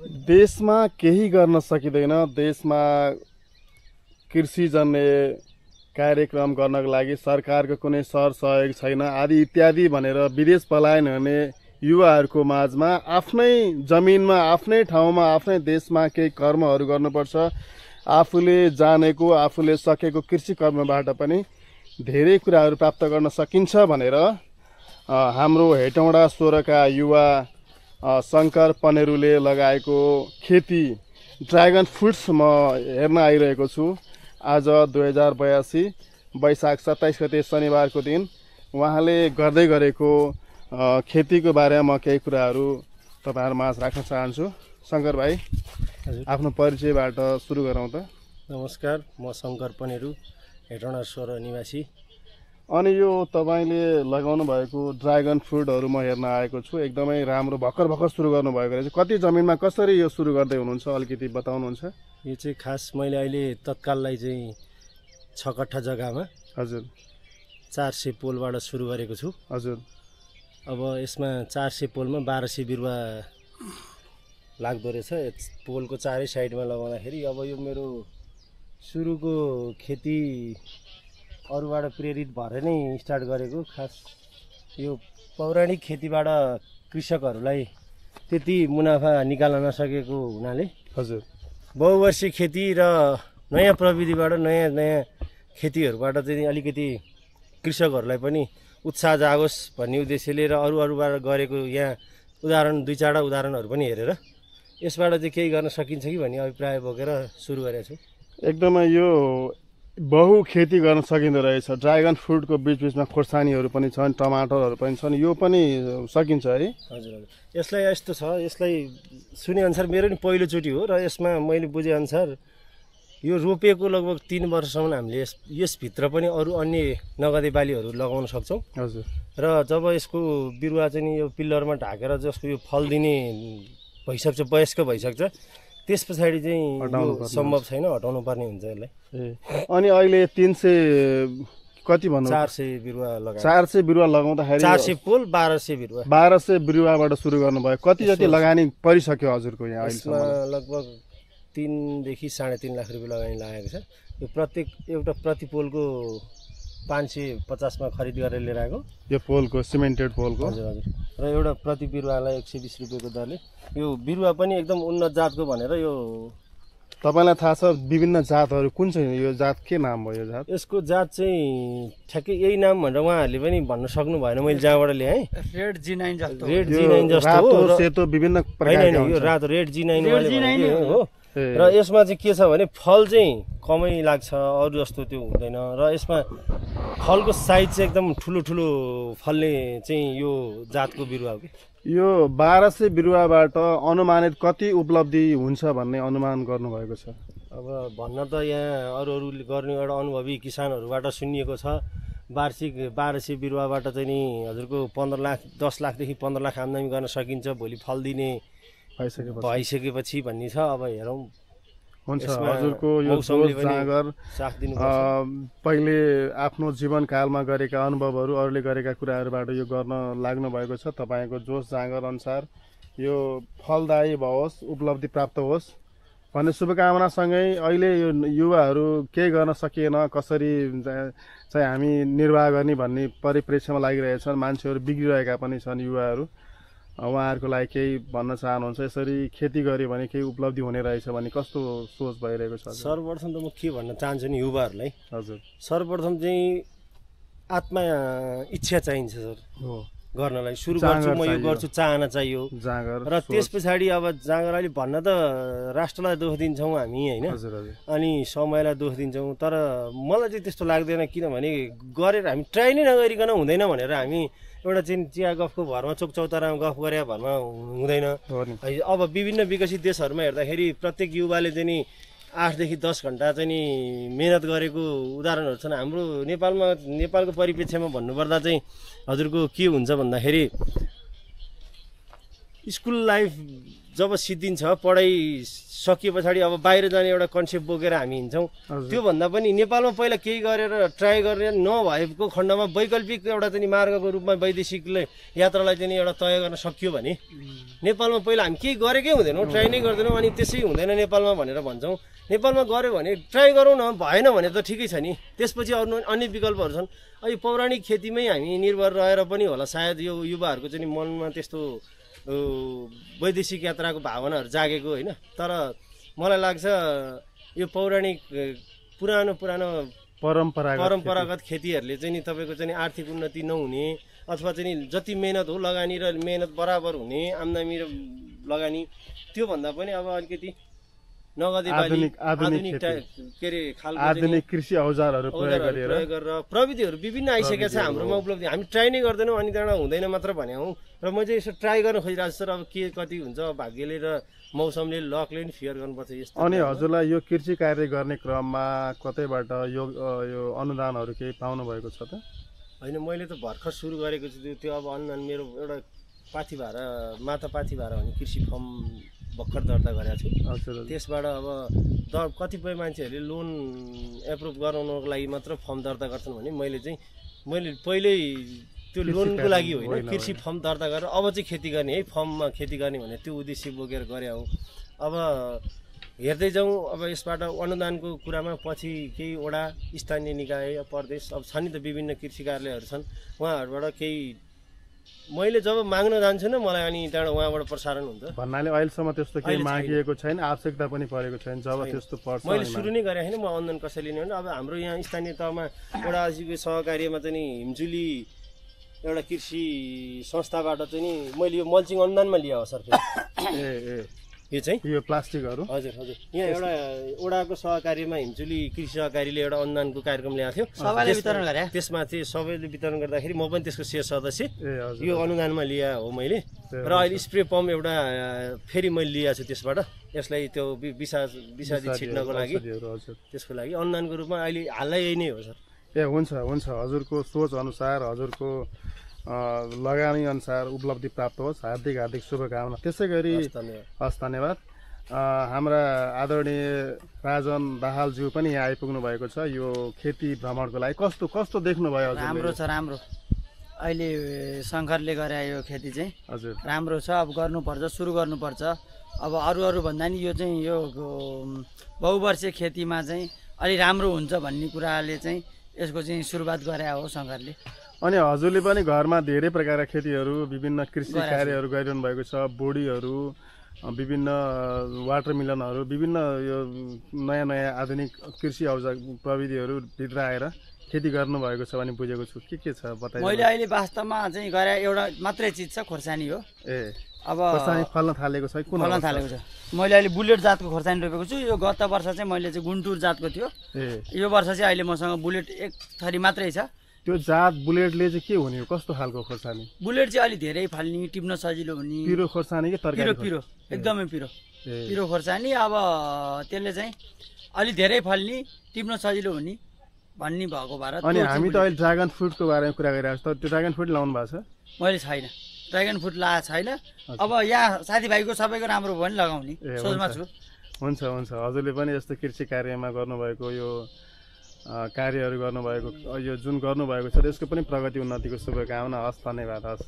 देशमा केही गर्न सकिँदैन। देशमा कृषिजन्य कार्यक्रम गर्नको लागि सरकारको कुनै सहयोग छैन आदि इत्यादि भनेर विदेश पलायन गर्ने युवाहरूको माझमा आफ्नै जमिनमा, आफ्नै ठाउँमा, आफ्नै देशमा केही कर्महरू गर्नुपर्छ। आफूले जानेको, आफूले सकेको कृषि कर्मबाट पनि धेरै कुराहरू प्राप्त गर्न सकिन्छ भनेर हाम्रो हेटौँडा 16 का युवा शङ्कर पनेरूले लगाएको खेती ड्रागन फ्रुट्स म हेर्न आइरहेको छु। आज 2082 वैशाख 27 गते शनिबारको दिन उहाँले गर्दै गरेको खेतीको बारेमा म केही कुराहरू तपाईहरु माझ राख्न चाहन्छु। शङ्कर भाइ, आफ्नो परिचयबाट सुरु गरौँ त। नमस्कार, म शङ्कर पनेरू, हेटौँडा 16 निवासी। अनि यो तपाईले लगाउनु भएको ड्रागन फ्रुटहरू म हेर्न आएको छु। एकदमै राम्रो, भर्खर भर्खर सुरु गर्नु भएको रहेछ। कति जमिनमा कसरी यो सुरु गर्दै हुनुहुन्छ, अलिकति बताउनुहुन्छ? यो चाहिँ खास मैले अहिले तत्काललाई चाहिँ 6 कट्ठा जग्गामा हजुर 400 पोलबाट सुरु गरेको छु। हजुर। अब यसमा 400 पोलमा 1200 बिरुवा लाग्दो रहेछ। पोलको चारै साइडमा लगाउँदाखेरि अब यो मेरो सुरुको खेती अरूबाट प्रेरित भएर नै स्टार्ट गरेको। खास यो पौराणिक खेतीबाट कृषकहरूलाई त्यति मुनाफा निकाल्न नसकेको हुनाले हजुर बहुवर्षीय खेती र नयाँ प्रविधिबाट नयाँ खेतीहरूबाट चाहिँ अलिकति कृषकहरूलाई पनि उत्साह जागोस् भन्ने उद्देश्यले र अरूबाट गरेको यहाँ उदाहरण 2-4 उदाहरणहरू पनि हेरेर यसबाट चाहिँ केही गर्न सकिन्छ कि भन्ने अभिप्राय बोकेर सुरु गरेको छु। एकदमै यो बहु खेती गर्न सकिँदो रहेछ। ड्रागन फ्रुटको बिचबिचमा खोर्सानीहरू पनि छन्, टमाटरहरू पनि छन्, यो पनि सकिन्छ है? हजुर हजुर। यसलाई यस्तो छ, यसलाई सुनेअनुसार मेरो नि पहिलोचोटि हो र यसमा मैले बुझेअनुसार यो रोपेको लगभग 3 वर्षसम्म हामीले यसभित्र पनि अरू अन्य नगदे बालीहरू लगाउन सक्छौँ। हजुर। र जब यसको बिरुवा चाहिँ यो पिल्लरमा ढाकेर जसको यो फल दिने भइसक्छ, वयस्क भइसक्छ, त्यस पछाडि चाहिँ यो सम्भव छैन, हटाउनु पर्ने हुन्छ यसलाई। अनि अहिले 300 कति भन्नु? 400 बिरुवा लगाए। 400 बिरुवा लगाउँदाखेरि 400 पोल 1200 बिरुवा। 1200 बिरुवाबाट सुरु गर्नुभयो। कति जति लगानी परिसक्यो हजुरको यहाँ यसमा? लगभग 3 देखि 3.5 लाख रुपियाँ लगानी लागेको छ। यो प्रत्येक एउटा प्रति पोलको 550 मा खरिद गरेर लिएर आएको। यो पोलको सिमेन्टेड पोलको? हजुर हजुर। र एउटा प्रति बिरुवालाई 120 रुपियाँको दरले। यो बिरुवा पनि एकदम उन्नत जातको भनेर यो तपाईलाई थाहा छ विभिन्न जातहरू कुन चाहिँ? यो जात के नाम भयो यो जात? यसको जात चाहिँ ठ्याक्कै यही नाम भनेर उहाँहरूले पनि भन्न सक्नु भएन। मैले जहाँबाट ल्याएँ रेड G9 जस्तो। रेड G9 जस्तो हो। रातो सेतो विभिन्न प्रकारको यो रातो रेड G9 हो। र यसमा चाहिँ के छ भने फल चाहिँ कमै लाग्छ, अरू जस्तो त्यो हुँदैन। र यसमा फलको साइज चाहिँ एकदम ठुलो फल्ने चाहिँ यो जातको बिरुवा हो कि। यो 1200 बिरुवाबाट अनुमानित कति उपलब्धि हुन्छ भन्ने अनुमान गर्नुभएको छ? अब भन्न त यहाँ अरूले गर्ने एउटा अनुभवी किसानहरूबाट सुनिएको छ। वार्षिक 1200 बिरुवाबाट चाहिँ नि हजुरको 15 लाख 10 लाखदेखि 15 लाख आम्दानी गर्न सकिन्छ भोलि फल दिने भइसकेपछि भन्ने छ। अब हेरौँ। हुन्छ। हजुरको यो जाँगर पहिले आफ्नो जीवनकालमा गरेका अनुभवहरू, अरूले गरेका कुराहरूबाट यो गर्न लाग्नु भएको छ। तपाईँको जोस जाँगर अनुसार यो फलदायी होस्, उपलब्धि प्राप्त होस् भन्ने शुभकामनासँगै अहिले यो युवाहरू केही गर्न सकिएन, कसरी चाहिँ हामी निर्वाह गर्ने भन्ने परिप्रेक्ष्यमा लागिरहेछन्। मान्छेहरू बिग्रिरहेका पनि छन् युवाहरू। उहाँहरूको लागि केही भन्न चाहनुहुन्छ? यसरी खेती गऱ्यो भने केही उपलब्धि हुने रहेछ भन्ने कस्तो सोच भइरहेको छ? सर्वप्रथम त म के भन्न चाहन्छु नि युवाहरूलाई। हजुर। सर्वप्रथम चाहिँ आत्मा इच्छा चाहिन्छ सर हो गर्नलाई। सुरु गर्छु म यो गर्छु, चाहना चाहियो जाँगर। र त्यस पछाडि अब जाँगर अहिले भन्न त राष्ट्रलाई दोष दिन्छौँ हामी होइन, अनि समयलाई दोष दिन्छौँ। तर मलाई चाहिँ त्यस्तो लाग्दैन, किनभने गरेर हामी ट्राई नै नगरिकन हुँदैन भनेर हामी एउटा चाहिँ चिया गफको भरमा, चोक चौतारामा गफ गरे भरमा हुँदैन। अब विभिन्न विकसित देशहरूमा हेर्दाखेरि प्रत्येक युवाले चाहिँ नि 8 देखि 10 घण्टा चाहिँ नि मेहनत गरेको उदाहरणहरू छन्। हाम्रो नेपालको परिप्रेक्ष्यमा भन्नुपर्दा चाहिँ हजुरको के हुन्छ भन्दाखेरि स्कुल लाइफ जब सिद्धिन्छ पढाइ सकिए पछाडि अब बाहिर जाने एउटा कन्सेप्ट बोकेर हामी हिँड्छौँ। त्योभन्दा पनि नेपालमा पहिला केही गरेर ट्राई गरेर नभएको खण्डमा वैकल्पिक एउटा चाहिँ मार्गको रूपमा वैदेशिकले यात्रालाई चाहिँ एउटा तय गर्न सकियो भने नेपालमा पहिला हामी केही गरेकै हुँदैनौँ, ट्राई नै गर्दैनौँ, अनि त्यसै हुँदैन नेपालमा भनेर भन्छौँ। नेपालमा गऱ्यो भने ट्राई गरौँ न, भएन भने त ठिकै छ नि, त्यसपछि अरू अन्य विकल्पहरू छन्। अहिले पौराणिक खेतीमै हामी निर्भर रहेर पनि होला सायद यो युवाहरूको चाहिँ मनमा त्यस्तो वैदेशिक यात्राको भावनाहरू जागेको होइन। तर मलाई लाग्छ यो पौराणिक पुरानो परम्परागत खेतीहरूले चाहिँ नि तपाईँको चाहिँ आर्थिक उन्नति नहुने अथवा चाहिँ जति मेहनत हो लगानी र मेहनत बराबर हुने आम्दानी र लगानी त्योभन्दा पनि अब अलिकति नगदे बाली आधुनिक के अरे खालको आधुनिक कृषि औजारहरू प्रयोग गरेर प्रविधिहरू विभिन्न आइसकेका छ हाम्रोमा उपलब्धि। हामी ट्राई नै गर्दैनौँ अनि त्यहाँबाट हुँदैन मात्र भने हौ। र म चाहिँ यसो ट्राई गर्न खोजिरहेको छु सर, अब के कति हुन्छ भाग्यले र मौसमले लकले नि फियर गर्नुपर्छ यस्तो। अनि हजुरलाई यो कृषि कार्य गर्ने क्रममा कतैबाट यो अनुदानहरू केही पाउनु भएको छ त? होइन, मैले त भर्खर सुरु गरेको छु त्यो अब अनुदान मेरो एउटा पाथी भाडा माता पाथी भाडा भन्ने कृषि फर्म भर्खर दर्ता गरेको छु। त्यसबाट अब कतिपय मान्छेहरूले लोन एप्रुभ गराउनको लागि मात्र फर्म दर्ता गर्छन् भने मैले पहिल्यै त्यो लोनको लागि होइन कृषि फर्म दर्ता गरेर अब चाहिँ खेती गर्ने है, फर्ममा खेती गर्ने भने त्यो उद्देश्य बोकेर गरे हो। अब हेर्दै जाउँ अब यसबाट अनुदानको कुरामा पछि केही वडा स्थानीय निकाय प्रदेश अब छन् नि त विभिन्न कृषि कार्यालयहरू छन्, उहाँहरूबाट केही मैले जब माग्न जान्छु न मलाई अनि त्यहाँबाट उहाँबाट प्रसारण हुन्छ भन्नाले अहिलेसम्म त्यस्तो केही मागिएको छैन, आवश्यकता पनि परेको छैन। जब त्यस्तो पर्छ मैले सुरु नै गरेको छैन म अनुदान कसैले लिने भने। अब हाम्रो यहाँ स्थानीय तहमा एउटा आजीविका सहकार्यमा चाहिँ नि हिमजुली एउटा कृषि संस्थाबाट चाहिँ नि मैले यो मल्चिङ अनुदानमा लिएँ हो सर। यो चाहिँ यो प्लास्टिकहरू हजुर हजुर यहाँ एउटा वडाको सहकार्यमा हिमचुली कृषि सहकारीले एउटा अनुदानको कार्यक्रम ल्याएको थियो, सबैले वितरण गरे। त्यसमा चाहिँ सबैले वितरण गर्दाखेरि म पनि त्यसको शेयर सदस्य यो अनुदानमा लिया हो मैले। र अहिले स्प्रे पम्प एउटा फेरि मैले लिएको छु त्यसबाट, यसलाई त्यो विषादी छिट्नको लागि त्यसको लागि अनुदानको रूपमा अहिले हालै यही नै हो सर। हुन्छ हजुरको सोच अनुसार हजुरको लगानी अनुसार उपलब्धि प्राप्त होस्, हार्दिक शुभकामना। त्यसै गरी हस् धन्यवाद। हाम्रा आदरणीय राजन दाहालज्यू पनि यहाँ आइपुग्नु भएको छ यो खेती भ्रमणको लागि। कस्तो देख्नुभयो? राम्रो छ, राम्रो। अहिले शङ्करले गरे यो खेती चाहिँ हजुर राम्रो छ। अब गर्नुपर्छ, सुरु गर्नुपर्छ। अब अरू भन्दा नि यो चाहिँ यो बहुवर्षीय खेतीमा चाहिँ अलि राम्रो हुन्छ भन्ने कुराले चाहिँ यसको चाहिँ सुरुवात गरे हो शङ्करले। अनि हजुरले पनि घरमा धेरै प्रकारका खेतीहरू विभिन्न कृषि कार्यहरू गरिरहनु भएको छ, बोडीहरू, विभिन्न वाटरमेलनहरू, विभिन्न यो नयाँ आधुनिक कृषि औजार प्रविधिहरू भित्र आएर खेती गर्नुभएको छ भने बुझेको छु। के छ बताइदिनु। मैले अहिले वास्तवमा चाहिँ गरे एउटा मात्रै चिज छ, खोर्सानी हो। अब खोर्सानी फल्न थालेको छ? फल्न थालेको छ। मैले अहिले बुलेट जातको खोर्सानी रोपेको छु। यो गत वर्ष चाहिँ मैले चाहिँ गुन्टुर जातको थियो, यो वर्ष चाहिँ अहिले मसँग बुलेट एक थरी मात्रै छ। त्यो जात बुलेटले चाहिँ के हुने हो? कस्तो खालको खोर्सानी? बुलेट चाहिँ अलि धेरै फाल्ने, टिप्न सजिलो हुने। पिरो खोर्सानी कि तरकारी? पिरो एकदमै पिरो खोर्सानी। अब त्यसले चाहिँ अलि धेरै फल्ने, टिप्न सजिलो हुने भन्ने भएको भएर। अनि हामी त अहिले ड्रागन फ्रुटको बारेमा कुरा गरिरहेको छ, त्यो ड्रागन फ्रुट लाउनु भएको छ? मैले छैन, ड्रागन फ्रुट लगाएको छैन। अब यहाँ साथीभाइको सबैको राम्रो भयो भने लगाउने सोचमा छु। हुन्छ हजुरले पनि यस्तो कृषि कार्यमा गर्नुभएको यो कार्यहरू गर्नुभएको यो जुन गर्नुभएको छ त्यसको पनि प्रगति उन्नतिको शुभकामना। हस् धन्यवाद। हस्।